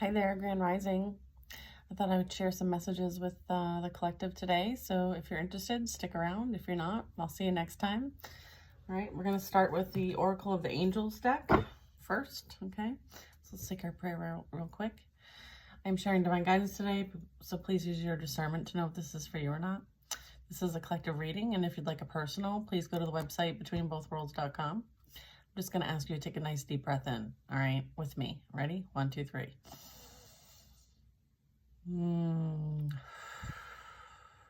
Hi there, Grand Rising. I thought I would share some messages with the collective today. So if you're interested, stick around. If you're not, I'll see you next time. All right, we're going to start with the Oracle of the Angels deck first, okay? So let's take our prayer real quick. I'm sharing divine guidance today, so please use your discernment to know if this is for you or not. This is a collective reading, and if you'd like a personal, please go to the website betweenbothworlds.com. I'm just going to ask you to take a nice deep breath in, all right, with me. Ready? 1, 2, 3.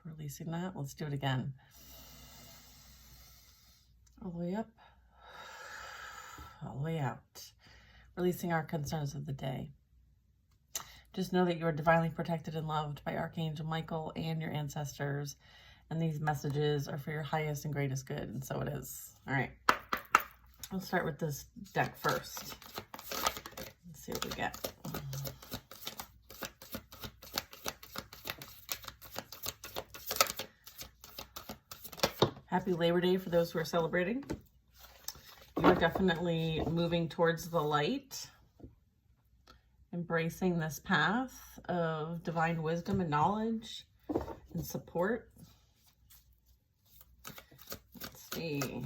Releasing that. Let's do it again. All the way up, all the way out. Releasing our concerns of the day. Just know that you are divinely protected and loved by Archangel Michael and your ancestors. And these messages are for your highest and greatest good. And so it is. All right. We'll start with this deck first. Let's see what we get. Happy Labor Day for those who are celebrating. You're definitely moving towards the light, embracing this path of divine wisdom and knowledge and support. Let's see.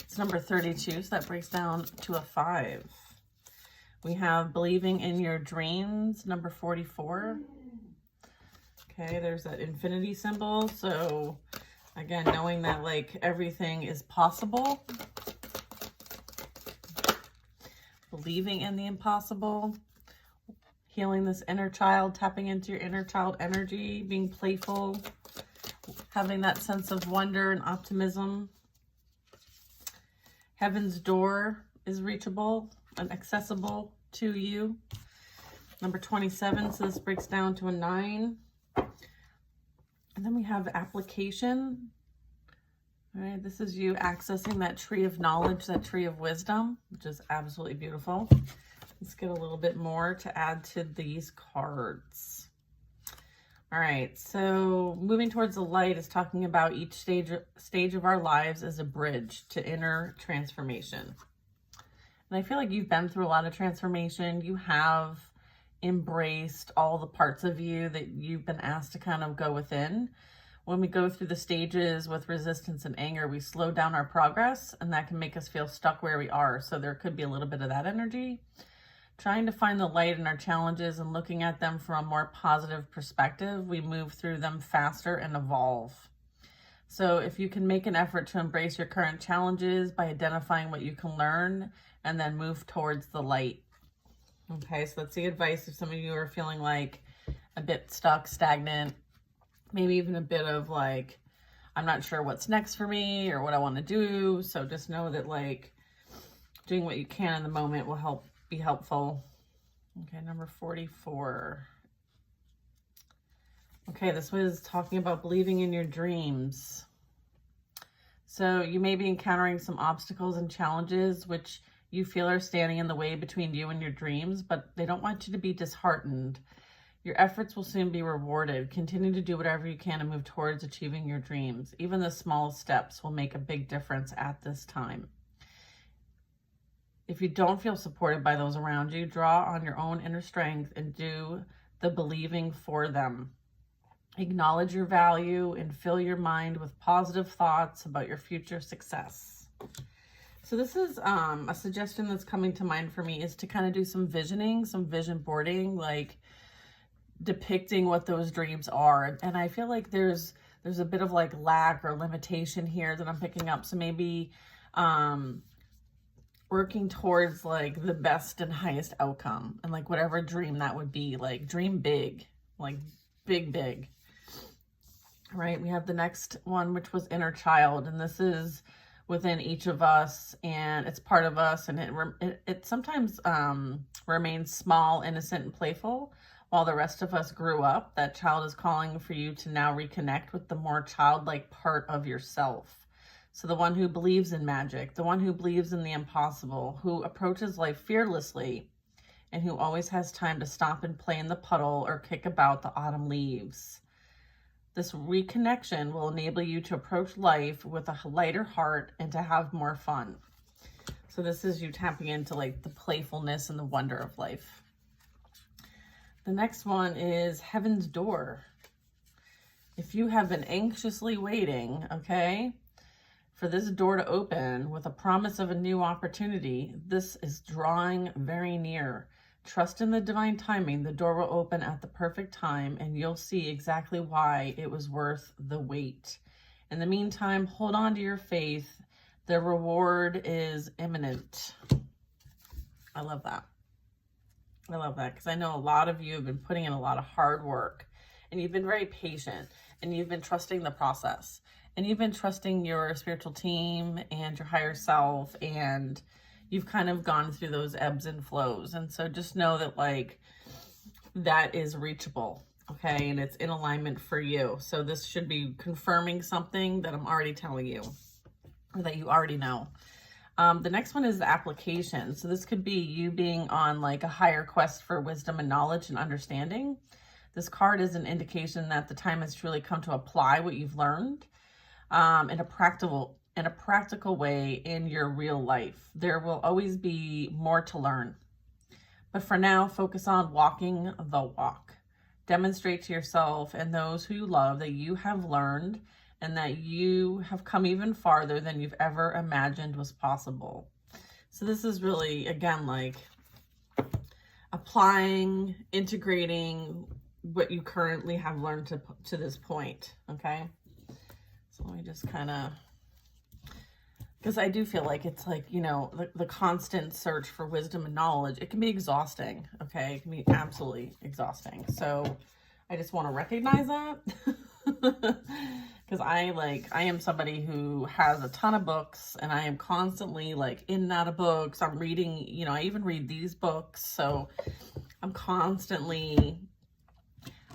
It's number 32, so that breaks down to a 5. We have believing in your dreams, number 44. Okay, there's that infinity symbol. So again, knowing that like everything is possible. Believing in the impossible. Healing this inner child, tapping into your inner child energy, being playful, having that sense of wonder and optimism. Heaven's door is reachable and accessible to you. Number 27, so this breaks down to a 9. And then we have application. All right, this is you accessing that tree of knowledge, that tree of wisdom, which is absolutely beautiful. Let's get a little bit more to add to these cards. All right, so moving towards the light is talking about each stage of our lives as a bridge to inner transformation. And I feel like you've been through a lot of transformation. You have embraced all the parts of you that you've been asked to kind of go within. When we go through the stages with resistance and anger, we slow down our progress, and that can make us feel stuck where we are. So there could be a little bit of that energy. Trying to find the light in our challenges and looking at them from a more positive perspective, we move through them faster and evolve. So if you can make an effort to embrace your current challenges by identifying what you can learn and then move towards the light. Okay, so that's the advice if some of you are feeling like a bit stuck, stagnant, maybe even a bit of like, I'm not sure what's next for me or what I want to do. So just know that like doing what you can in the moment will be helpful. Okay, number 44. Okay, this was talking about believing in your dreams. So you may be encountering some obstacles and challenges which you feel are standing in the way between you and your dreams, but they don't want you to be disheartened. Your efforts will soon be rewarded. Continue to do whatever you can to move towards achieving your dreams. Even the smallest steps will make a big difference at this time. If you don't feel supported by those around you, draw on your own inner strength and do the believing for them. Acknowledge your value and fill your mind with positive thoughts about your future success. So this is a suggestion that's coming to mind for me is to kind of do some visioning, some vision boarding, like depicting what those dreams are. And I feel like there's a bit of like lack or limitation here that I'm picking up. So maybe working towards like the best and highest outcome and like whatever dream that would be, like dream big, like big. All right, we have the next one, which was inner child. And this is within each of us, and it's part of us, and it sometimes remains small, innocent, and playful while the rest of us grew up. That child is calling for you to now reconnect with the more childlike part of yourself. So the one who believes in magic, the one who believes in the impossible, who approaches life fearlessly, and who always has time to stop and play in the puddle or kick about the autumn leaves. This reconnection will enable you to approach life with a lighter heart and to have more fun. So this is you tapping into like the playfulness and the wonder of life. The next one is Heaven's Door. If you have been anxiously waiting, okay, for this door to open with a promise of a new opportunity, this is drawing very near. Trust in the divine timing. The door will open at the perfect time, and you'll see exactly why it was worth the wait. In the meantime, hold on to your faith. The reward is imminent. I love that. I love that because I know a lot of you have been putting in a lot of hard work, and you've been very patient, and you've been trusting the process, and you've been trusting your spiritual team and your higher self, and you've kind of gone through those ebbs and flows. And so just know that like that is reachable, okay? And it's in alignment for you. So this should be confirming something that I'm already telling you, or that you already know. The next one is the application. So this could be you being on like a higher quest for wisdom and knowledge and understanding. This card is an indication that the time has truly come to apply what you've learned in a practical way in your real life. There will always be more to learn. But for now, focus on walking the walk. Demonstrate to yourself and those who you love that you have learned and that you have come even farther than you've ever imagined was possible. So this is really, again, like applying, integrating what you currently have learned to this point, okay? So let me just kind of, because I do feel like it's like, you know, the constant search for wisdom and knowledge, it can be exhausting, okay? It can be absolutely exhausting. So I just want to recognize that. Because I am somebody who has a ton of books, and I am constantly like in and out of books. I'm reading, you know, I even read these books. So I constantly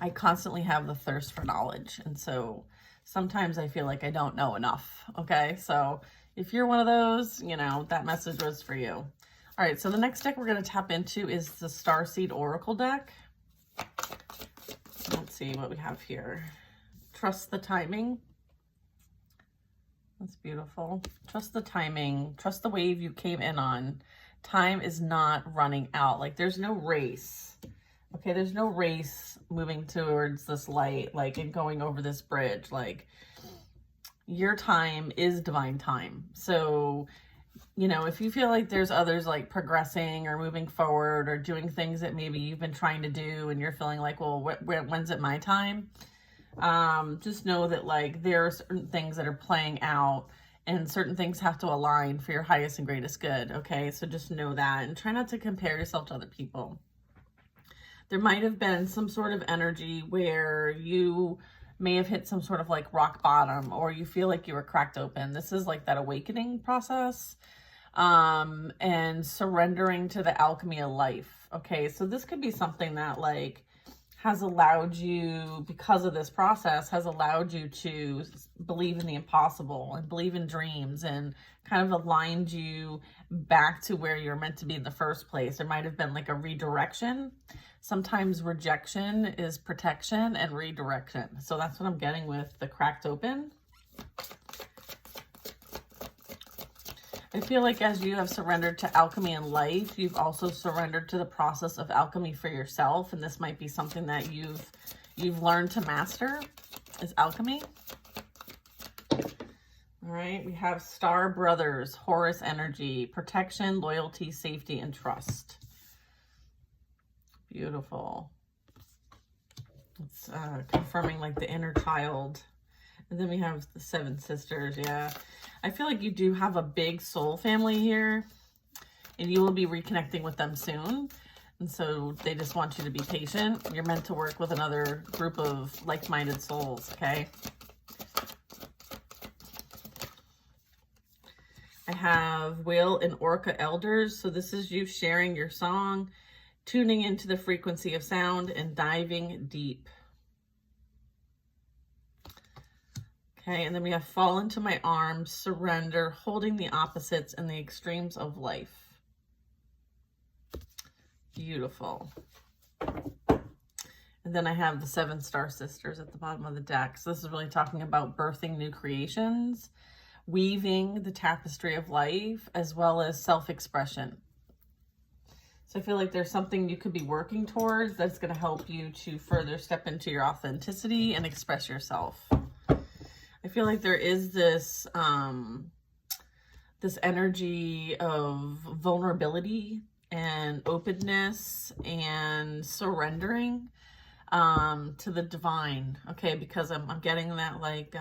have the thirst for knowledge. And so sometimes I feel like I don't know enough. Okay. So if you're one of those, you know, that message was for you. All right. So the next deck we're going to tap into is the Starseed Oracle deck. Let's see what we have here. Trust the timing. That's beautiful. Trust the timing. Trust the wave you came in on. Time is not running out. Like there's no race. Okay, there's no race moving towards this light, like, and going over this bridge. Like, your time is divine time. So, you know, if you feel like there's others like progressing or moving forward or doing things that maybe you've been trying to do and you're feeling like, well, when's it my time? Just know that like there are certain things that are playing out, and certain things have to align for your highest and greatest good. Okay, so just know that, and try not to compare yourself to other people. There might have been some sort of energy where you may have hit some sort of like rock bottom, or you feel like you were cracked open. This is like that awakening process, and surrendering to the alchemy of life. Okay, so this could be something that like has allowed you, because of this process, has allowed you to believe in the impossible and believe in dreams, and kind of aligned you back to where you're meant to be in the first place. There might have been like a redirection. Sometimes rejection is protection and redirection. So that's what I'm getting with the cracked open. I feel like as you have surrendered to alchemy in life, you've also surrendered to the process of alchemy for yourself. And this might be something that you've learned to master, is alchemy. All right, we have Star Brothers, Horus energy, protection, loyalty, safety, and trust. Beautiful. It's confirming like the inner child. And then we have the Seven Sisters. Yeah, I feel like you do have a big soul family here, and you will be reconnecting with them soon. And so they just want you to be patient. You're meant to work with another group of like-minded souls, okay? I have Whale and Orca Elders. So this is you sharing your song, tuning into the frequency of sound, and diving deep. Okay, and then we have Fall into My Arms, Surrender, Holding the Opposites and the Extremes of Life. Beautiful. And then I have the Seven Star Sisters at the bottom of the deck. So this is really talking about birthing new creations, weaving the tapestry of life, as well as self-expression. So I feel like there's something you could be working towards that's going to help you to further step into your authenticity and express yourself. I feel like there is this this energy of vulnerability and openness and surrendering to the divine, okay? Because I'm getting that, like,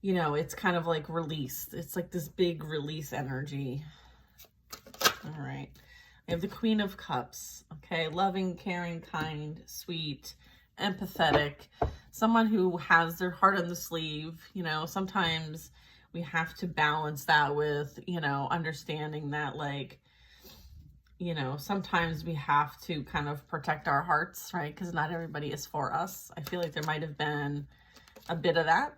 you know, it's kind of like release. It's like this big release energy. All right. I have the Queen of Cups, okay? Loving, caring, kind, sweet, empathetic. Someone who has their heart on the sleeve. You know, sometimes we have to balance that with, you know, understanding that, like, you know, sometimes we have to kind of protect our hearts, right? Because not everybody is for us. I feel like there might have been a bit of that.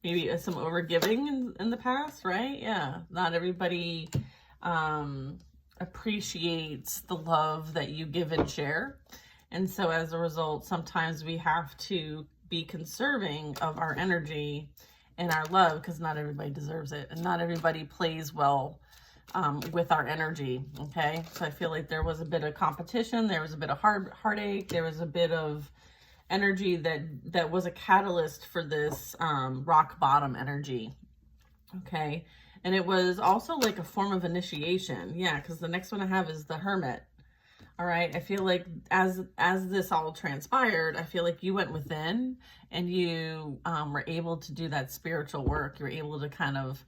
Maybe some overgiving in the past, right? Yeah, not everybody appreciates the love that you give and share. And so as a result, sometimes we have to be conserving of our energy and our love, because not everybody deserves it. And not everybody plays well with our energy, okay? So I feel like there was a bit of competition. There was a bit of heartache. There was a bit of energy that was a catalyst for this rock bottom energy, okay? And it was also like a form of initiation. Yeah, because the next one I have is the Hermit. All right, I feel like as this all transpired, I feel like you went within and you were able to do that spiritual work. You were able to kind of,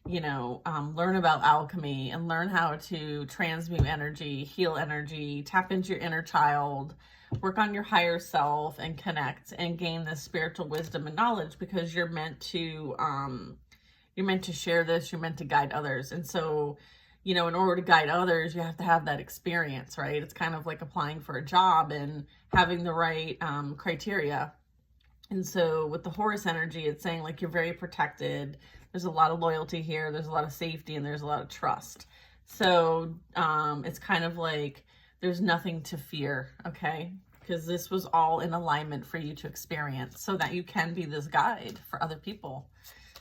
you know, learn about alchemy and learn how to transmute energy, heal energy, tap into your inner child, work on your higher self, and connect and gain this spiritual wisdom and knowledge, because you're meant to share this, you're meant to guide others. And so, you know, in order to guide others, you have to have that experience, right? It's kind of like applying for a job and having the right criteria. And so with the Horus energy, it's saying like you're very protected. There's a lot of loyalty here. There's a lot of safety and there's a lot of trust. So it's kind of like there's nothing to fear, okay? Because this was all in alignment for you to experience so that you can be this guide for other people.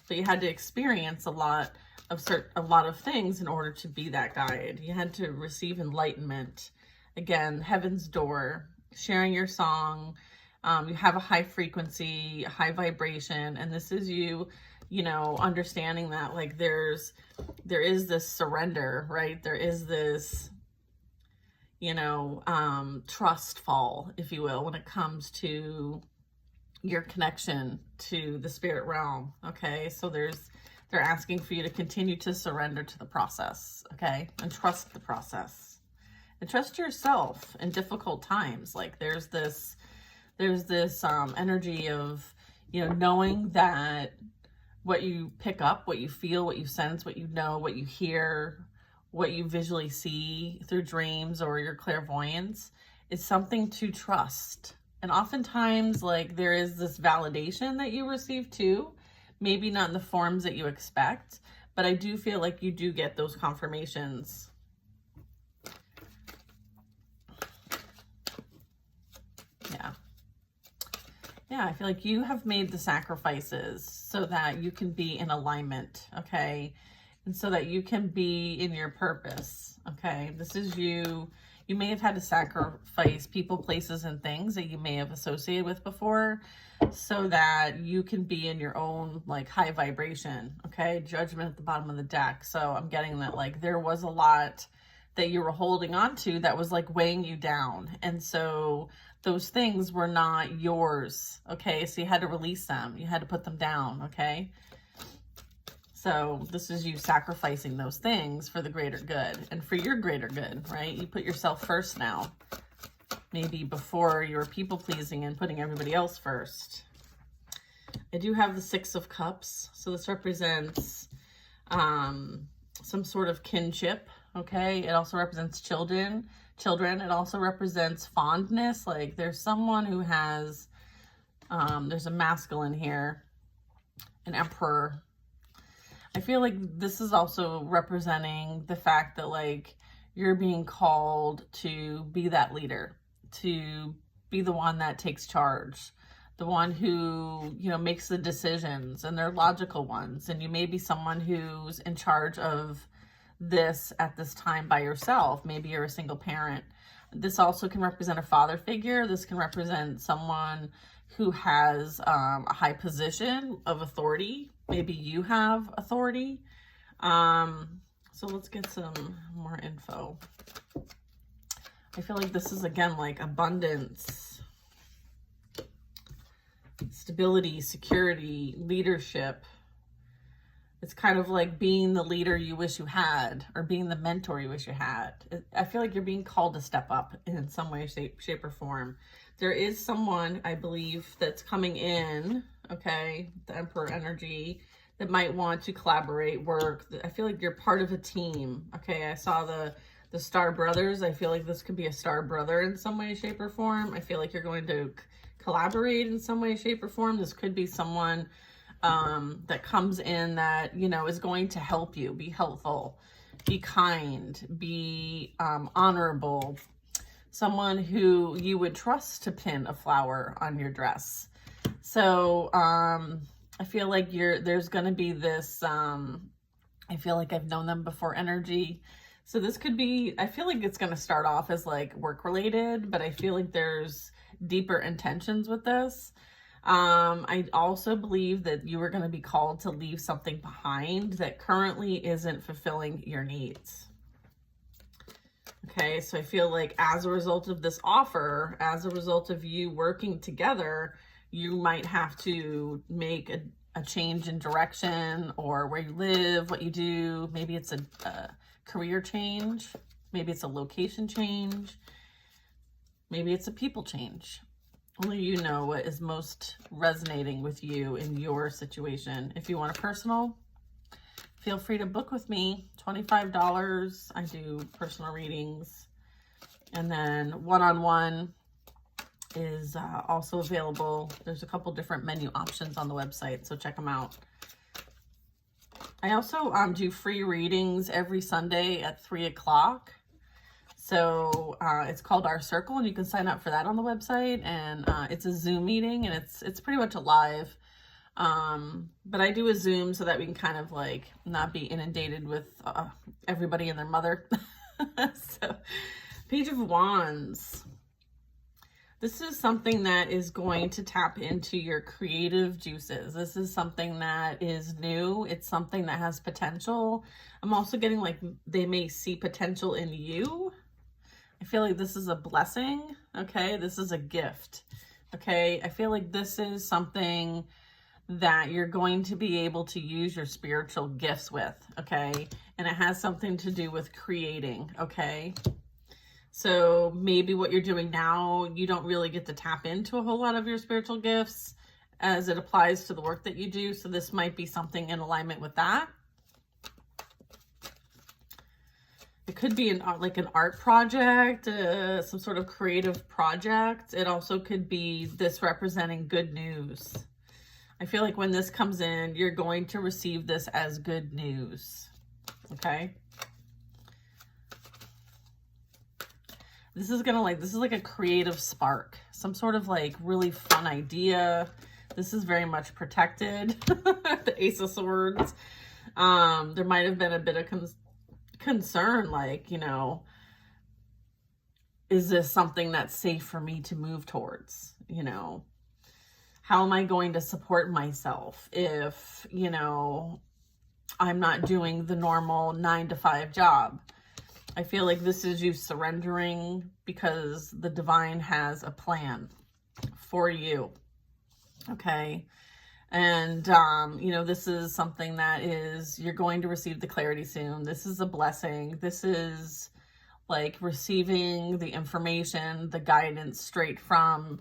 But you had to experience a lot of things in order to be that guide. You had to receive enlightenment. Again, heaven's door, sharing your song. You have a high frequency, high vibration, and this is you, you know, understanding that like there is this surrender, right? There is this, you know, trust fall, if you will, when it comes to your connection to the spirit realm, okay? So they're asking for you to continue to surrender to the process, okay? And trust the process. And trust yourself in difficult times. Like there's this energy of, you know, knowing that what you pick up, what you feel, what you sense, what you know, what you hear, what you visually see through dreams or your clairvoyance is something to trust. And oftentimes, like, there is this validation that you receive too, maybe not in the forms that you expect, but I do feel like you do get those confirmations. Yeah, I feel like you have made the sacrifices so that you can be in alignment, okay? And so that you can be in your purpose, okay? This is you. You may have had to sacrifice people, places, and things that you may have associated with before so that you can be in your own, like, high vibration, okay? Judgment at the bottom of the deck. So I'm getting that, like, there was a lot that you were holding on to that was, like, weighing you down. And so those things were not yours, okay? So you had to release them. You had to put them down, okay? So this is you sacrificing those things for the greater good and for your greater good, right? You put yourself first now. Maybe before you were people-pleasing and putting everybody else first. I do have the Six of Cups. So this represents some sort of kinship, okay? It also represents children. It also represents fondness. Like there's someone who has, there's a masculine here, an emperor. I feel like this is also representing the fact that like you're being called to be that leader, to be the one that takes charge, the one who, you know, makes the decisions, and they're logical ones. And you may be someone who's in charge of this at this time by yourself. Maybe you're a single parent. This also can represent a father figure. This can represent someone who has a high position of authority. Maybe you have authority. So let's get some more info. I feel like this is, again, like abundance, stability, security, leadership. It's kind of like being the leader you wish you had, or being the mentor you wish you had. I feel like you're being called to step up in some way, shape, or form. There is someone, I believe, that's coming in, okay, the Emperor energy, that might want to collaborate, work. I feel like you're part of a team, okay? I saw the Star Brothers. I feel like this could be a Star Brother in some way, shape, or form. I feel like you're going to collaborate in some way, shape, or form. This could be someone that comes in that, you know, is going to help you, be helpful, be kind, be honorable, someone who you would trust to pin a flower on your dress. So I feel like there's going to be this, I feel like I've known them before energy. So this could be, I feel like it's going to start off as like work related, but I feel like there's deeper intentions with this. I also believe that you are going to be called to leave something behind that currently isn't fulfilling your needs. Okay, so I feel like as a result of this offer, as a result of you working together, you might have to make a change in direction, or where you live, what you do. Maybe it's a career change. Maybe it's a location change. Maybe it's a people change. Only you know what is most resonating with you in your situation. If you want a personal, feel free to book with me. $25. I do personal readings. And then one-on-one is also available. There's a couple different menu options on the website, so check them out. I also do free readings every Sunday at 3 o'clock. So it's called Our Circle, and you can sign up for that on the website. And it's a Zoom meeting, and it's pretty much a live. But I do a Zoom so that we can kind of like not be inundated with everybody and their mother. So, Page of Wands. This is something that is going to tap into your creative juices. This is something that is new. It's something that has potential. I'm also getting like they may see potential in you. I feel like this is a blessing, okay? This is a gift, okay? I feel like this is something that you're going to be able to use your spiritual gifts with, okay? And it has something to do with creating, okay? So maybe what you're doing now, you don't really get to tap into a whole lot of your spiritual gifts as it applies to the work that you do. So this might be something in alignment with that. It could be like an art project, some sort of creative project. It also could be this representing good news. I feel like when this comes in, you're going to receive this as good news, okay? This is like a creative spark, some sort of like really fun idea. This is very much protected. The Ace of Swords. There might have been a bit of concern, like, you know, is this something that's safe for me to move towards? You know, how am I going to support myself if, you know, I'm not doing the normal 9-to-5 job? I feel like this is you surrendering because the divine has a plan for you, okay? And, you know, this is something that is, you're going to receive the clarity soon. This is a blessing. This is like receiving the information, the guidance straight from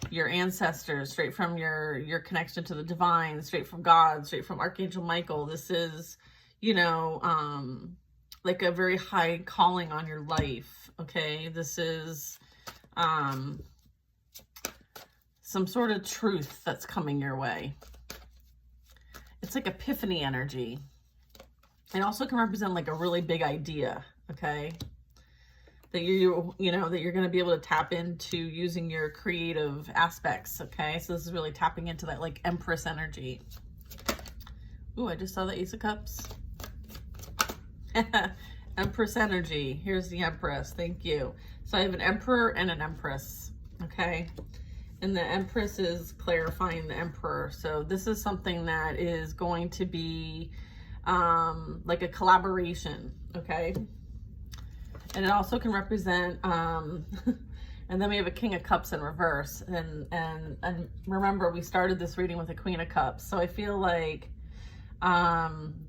your ancestors, straight from your connection to the divine, straight from God, straight from Archangel Michael. This is, you know, like a very high calling on your life, okay? This is some sort of truth that's coming your way. It's like epiphany energy. It also can represent like a really big idea, okay? that that you're going to be able to tap into using your creative aspects. Okay, so this is really tapping into that like Empress energy. Ooh, I just saw the Ace of Cups. Empress energy. Here's the Empress. Thank you. So I have an Emperor and an Empress. Okay, and the Empress is clarifying the Emperor. So this is something that is going to be like a collaboration. Okay, and it also can represent and then we have a King of Cups in reverse, and remember we started this reading with a Queen of Cups. So I feel like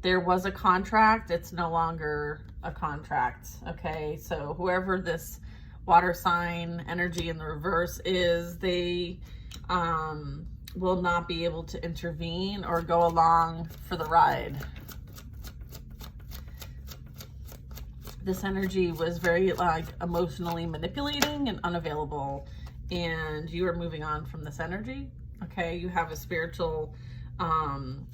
there was a contract, it's no longer a contract. Okay, so whoever this water sign energy in the reverse is, they will not be able to intervene or go along for the ride. This energy was very like emotionally manipulating and unavailable, and you are moving on from this energy. Okay, you have a spiritual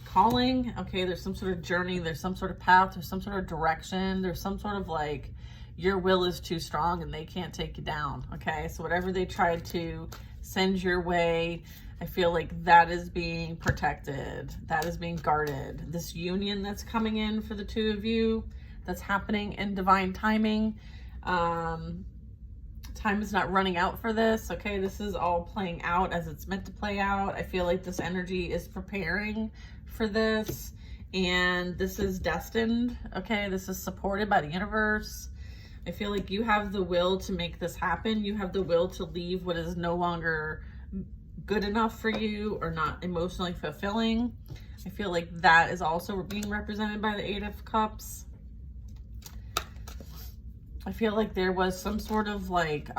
calling. Okay, there's some sort of journey, there's some sort of path, there's some sort of direction, there's some sort of like your will is too strong and they can't take you down. Okay, so whatever they tried to send your way, I feel like that is being protected, that is being guarded. This union that's coming in for the two of you, that's happening in divine timing. Time is not running out for this. Okay, this is all playing out as it's meant to play out. I feel like this energy is preparing for this, and this is destined. Okay, this is supported by the universe. I feel like you have the will to make this happen. You have the will to leave what is no longer good enough for you or not emotionally fulfilling. I feel like that is also being represented by the Eight of Cups. I feel like there was some sort of like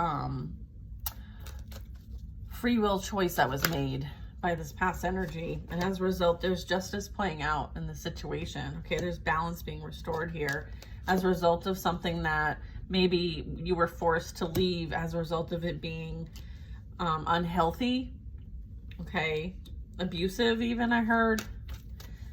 free will choice that was made by this past energy, and as a result there's justice playing out in the situation. Okay, there's balance being restored here as a result of something that maybe you were forced to leave as a result of it being unhealthy. Okay, abusive even, I heard.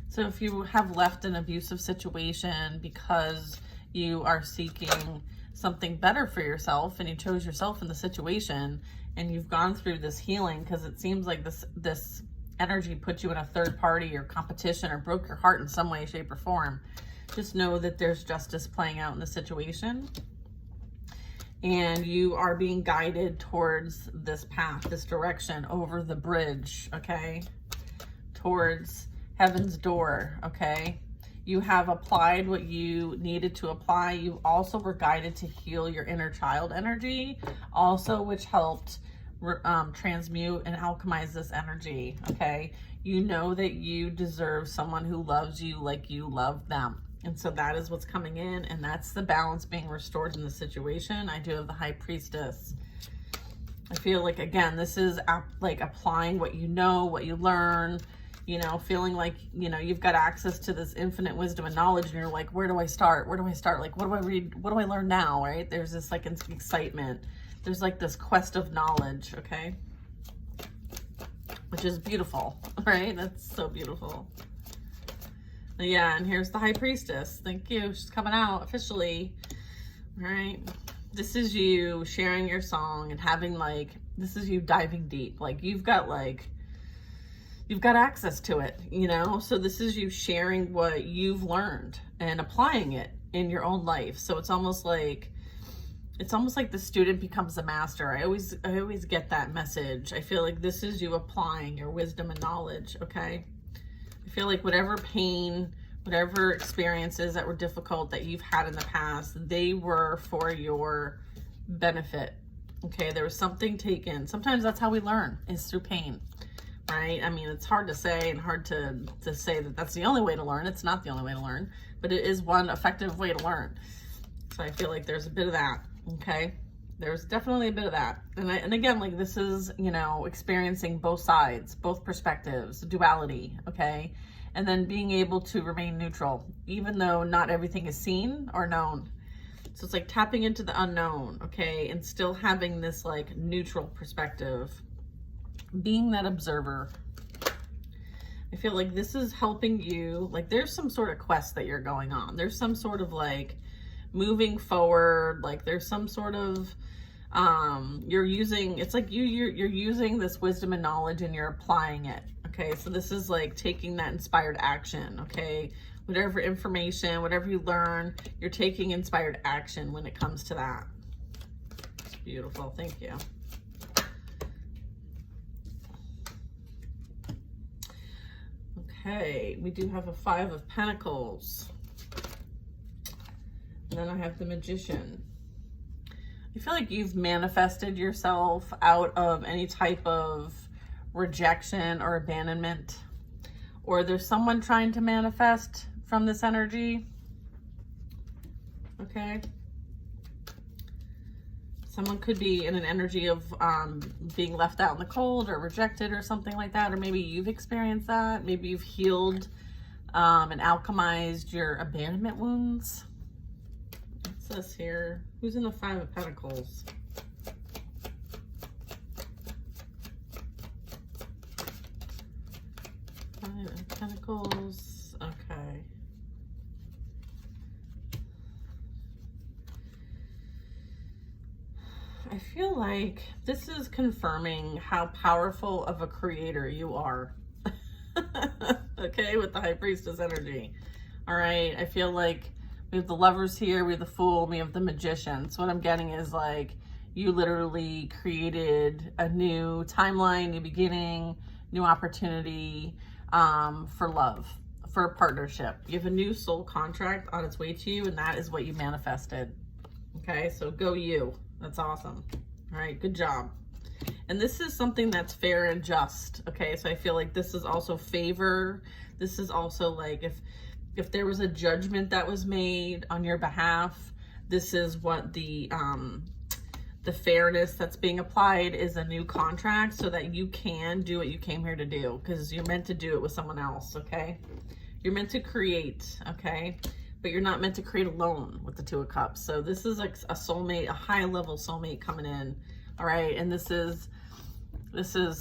So if you have left an abusive situation because you are seeking something better for yourself and you chose yourself in the situation, and you've gone through this healing, because it seems like this energy put you in a third party or competition or broke your heart in some way, shape, or form. Just know that there's justice playing out in the situation, and you are being guided towards this path, this direction, over the bridge. Okay, towards heaven's door. Okay, you have applied what you needed to apply. You also were guided to heal your inner child energy, also, which helped transmute and alchemize this energy. Okay, you know that you deserve someone who loves you like you love them, and so that is what's coming in, and that's the balance being restored in the situation. I do have the High Priestess. I feel like, again, this is like applying what you know, what you learn, you know, feeling like, you know, you've got access to this infinite wisdom and knowledge, and you're like, where do I start? Where do I start? Like, what do I read? What do I learn now, right? There's this like excitement. There's like this quest of knowledge, okay? Which is beautiful, right? That's so beautiful. Yeah, and here's the High Priestess. Thank you. She's coming out officially, all right? This is you sharing your song and having like, this is you diving deep. Like you've got access to it, you know? So this is you sharing what you've learned and applying it in your own life. So it's almost like the student becomes the master. I always get that message. I feel like this is you applying your wisdom and knowledge, okay? I feel like whatever pain, whatever experiences that were difficult that you've had in the past, they were for your benefit, okay? There was something taken. Sometimes that's how we learn, is through pain, right? I mean, it's hard to say and hard to say that that's the only way to learn. It's not the only way to learn, but it is one effective way to learn. So I feel like there's a bit of that, okay? There's definitely a bit of that. And again, like this is, you know, experiencing both sides, both perspectives, duality, okay? And then being able to remain neutral, even though not everything is seen or known. So it's like tapping into the unknown, okay? And still having this like neutral perspective, being that observer. I feel like this is helping you, like there's some sort of quest that you're going on. There's some sort of like moving forward. Like there's some sort of, you're using, it's like you're using this wisdom and knowledge and you're applying it. Okay, so this is like taking that inspired action. Okay, whatever information, whatever you learn, you're taking inspired action when it comes to that. It's beautiful. Thank you. Okay, we do have a 5 of Pentacles. And then I have the Magician. I feel like you've manifested yourself out of any type of rejection or abandonment, or there's someone trying to manifest from this energy. Okay. Someone could be in an energy of being left out in the cold or rejected or something like that. Or maybe you've experienced that. Maybe you've healed and alchemized your abandonment wounds. What's this here? Who's in the 5 of Pentacles? Pentacles. Okay. I feel like this is confirming how powerful of a creator you are. Okay, with the High Priestess energy. All right, I feel like we have the Lovers here, we have the Fool, we have the Magician. So what I'm getting is like you literally created a new timeline, new beginning, new opportunity for love, for a partnership. You have a new soul contract on its way to you, and that is what you manifested. Okay, so go you. That's awesome. All right, good job. And this is something that's fair and just. Okay, so I feel like this is also favor. This is also like if there was a judgment that was made on your behalf, this is what the fairness that's being applied is a new contract so that you can do what you came here to do, because you're meant to do it with someone else. Okay, you're meant to create. Okay, but you're not meant to create alone with the 2 of Cups. So this is like a soulmate, a high level soulmate coming in. All right, and this is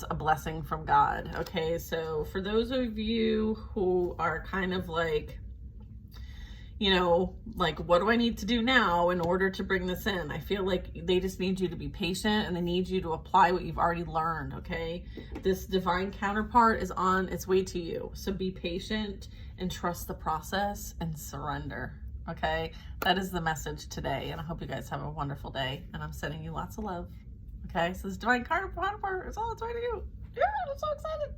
a blessing from God. Okay, so for those of you who are kind of like, you know, like, what do I need to do now in order to bring this in? I feel like they just need you to be patient, and they need you to apply what you've already learned. Okay, this divine counterpart is on its way to you. So be patient and trust the process and surrender. Okay, that is the message today. And I hope you guys have a wonderful day. And I'm sending you lots of love. Okay, so this divine counterpart is on its way to you. Yeah, I'm so excited.